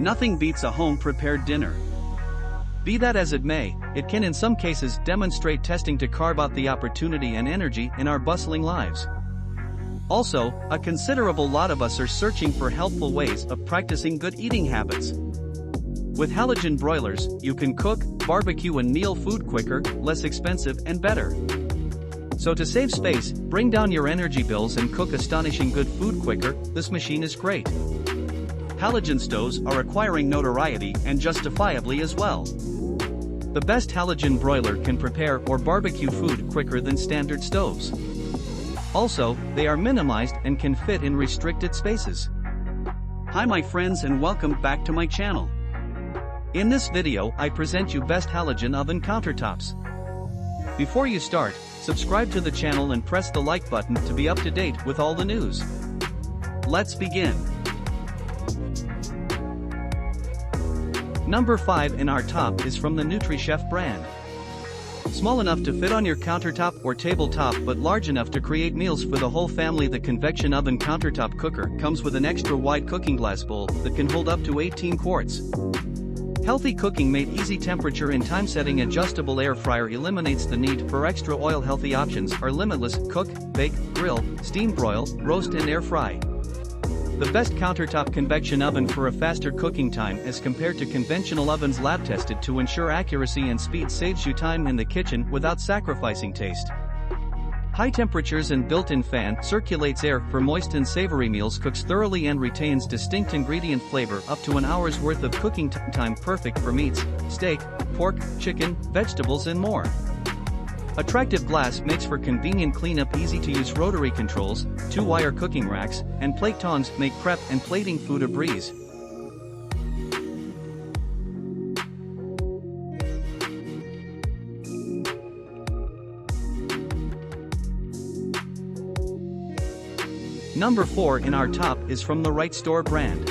Nothing beats a home-prepared dinner. Be that as it may, it can in some cases demonstrate testing to carve out the opportunity and energy in our bustling lives. Also, a considerable lot of us are searching for helpful ways of practicing good eating habits. With halogen broilers, you can cook, barbecue and meal food quicker, less expensive and better. So to save space, bring down your energy bills and cook astonishing good food quicker, this machine is great. Halogen stoves are acquiring notoriety and justifiably as well. The best halogen broiler can prepare or barbecue food quicker than standard stoves. Also, they are minimized and can fit in restricted spaces. Hi my friends and welcome back to my channel. In this video I present you best halogen oven countertops. Before you start, subscribe to the channel and press the like button to be up to date with all the news. Let's begin. Number 5 in our top is from the NutriChef brand. Small enough to fit on your countertop or tabletop but large enough to create meals for the whole family, the Convection oven countertop cooker comes with an extra wide cooking glass bowl that can hold up to 18 quarts. Healthy cooking made easy, temperature and time setting adjustable air fryer eliminates the need for extra oil. Healthy options are limitless: cook, bake, grill, steam broil, roast and air fry. The best countertop convection oven for a faster cooking time as compared to conventional ovens, lab tested to ensure accuracy and speed, saves you time in the kitchen without sacrificing taste. High temperatures and built-in fan circulates air for moist and savory meals, cooks thoroughly and retains distinct ingredient flavor up to an hour's worth of cooking time, perfect for meats, steak, pork, chicken, vegetables and more. Attractive glass makes for convenient cleanup, easy to use rotary controls, 2-wire cooking racks, and plate tongs make prep and plating food a breeze. Number 4 in our top is from the Right Store brand.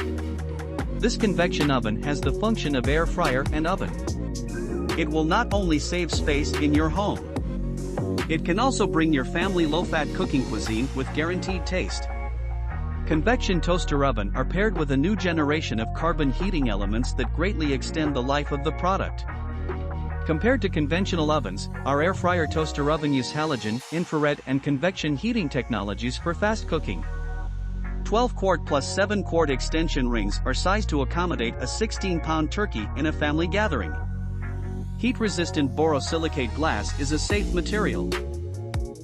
This convection oven has the function of air fryer and oven. It will not only save space in your home, it can also bring your family low-fat cooking cuisine with guaranteed taste. Convection toaster oven are paired with a new generation of carbon heating elements that greatly extend the life of the product. Compared to conventional ovens, our air fryer toaster oven use halogen, infrared and convection heating technologies for fast cooking. 12 quart plus 7 quart extension rings are sized to accommodate a 16-pound turkey in a family gathering. Heat-resistant borosilicate glass is a safe material.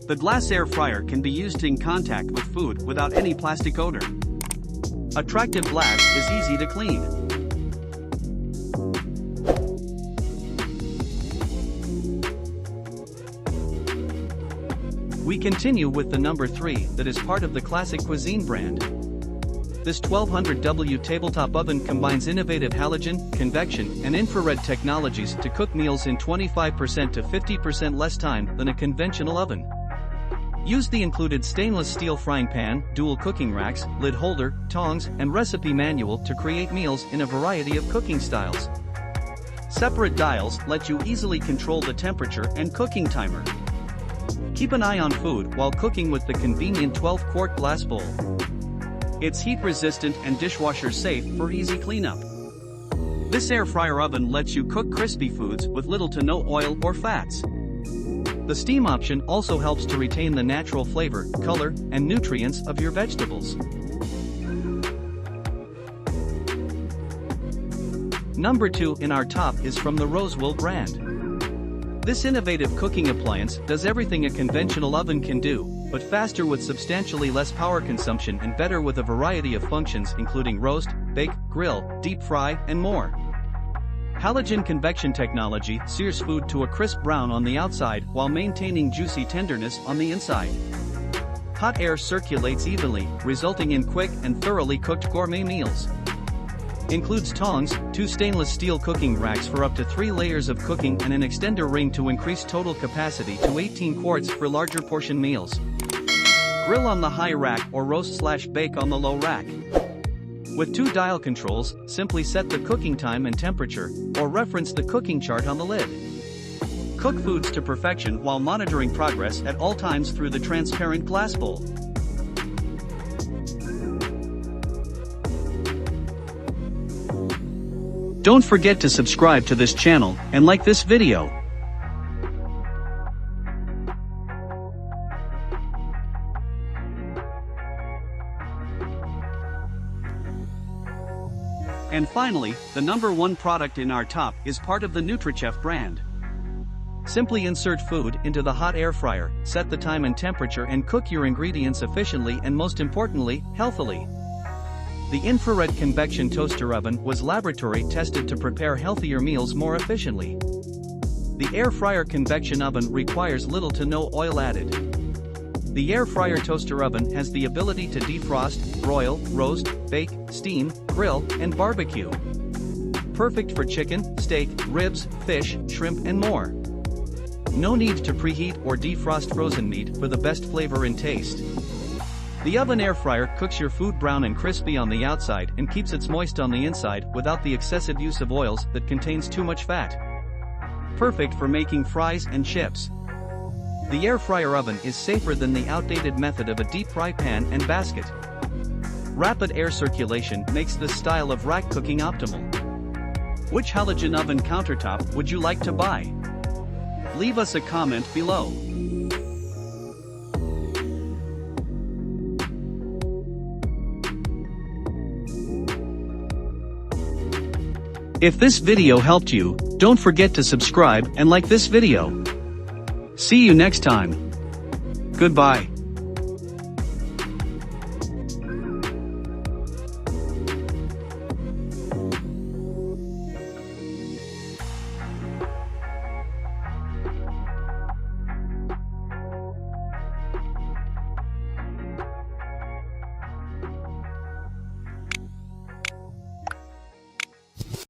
The glass air fryer can be used in contact with food without any plastic odor. Attractive glass is easy to clean. We continue with the number 3 that is part of the classic Cuisine brand. This 1200W tabletop oven combines innovative halogen, convection, and infrared technologies to cook meals in 25% to 50% less time than a conventional oven. Use the included stainless steel frying pan, dual cooking racks, lid holder, tongs, and recipe manual to create meals in a variety of cooking styles. Separate dials let you easily control the temperature and cooking timer. Keep an eye on food while cooking with the convenient 12-quart glass bowl. It's heat-resistant and dishwasher-safe for easy cleanup. This air fryer oven lets you cook crispy foods with little to no oil or fats. The steam option also helps to retain the natural flavor, color, and nutrients of your vegetables. Number 2 in our top is from the Rosewill brand. This innovative cooking appliance does everything a conventional oven can do, but faster with substantially less power consumption and better with a variety of functions including roast, bake, grill, deep fry, and more. Halogen convection technology sears food to a crisp brown on the outside while maintaining juicy tenderness on the inside. Hot air circulates evenly, resulting in quick and thoroughly cooked gourmet meals. Includes tongs, 2 stainless steel cooking racks for up to 3 layers of cooking and an extender ring to increase total capacity to 18 quarts for larger portion meals. Grill on the high rack or roast/bake on the low rack. With 2 dial controls, simply set the cooking time and temperature, or reference the cooking chart on the lid. Cook foods to perfection while monitoring progress at all times through the transparent glass bowl. Don't forget to subscribe to this channel and like this video. And finally, the #1 product in our top is part of the NutriChef brand. Simply insert food into the hot air fryer, set the time and temperature and cook your ingredients efficiently and most importantly, healthily. The infrared convection toaster oven was laboratory tested to prepare healthier meals more efficiently. The air fryer convection oven requires little to no oil added. The air fryer toaster oven has the ability to defrost, broil, roast, bake, steam, grill, and barbecue. Perfect for chicken, steak, ribs, fish, shrimp and more. No need to preheat or defrost frozen meat for the best flavor and taste. The oven air fryer cooks your food brown and crispy on the outside and keeps it moist on the inside without the excessive use of oils that contains too much fat. Perfect for making fries and chips. The air fryer oven is safer than the outdated method of a deep fry pan and basket. Rapid air circulation makes this style of rack cooking optimal. Which halogen oven countertop would you like to buy? Leave us a comment below. If this video helped you, don't forget to subscribe and like this video. See you next time. Goodbye.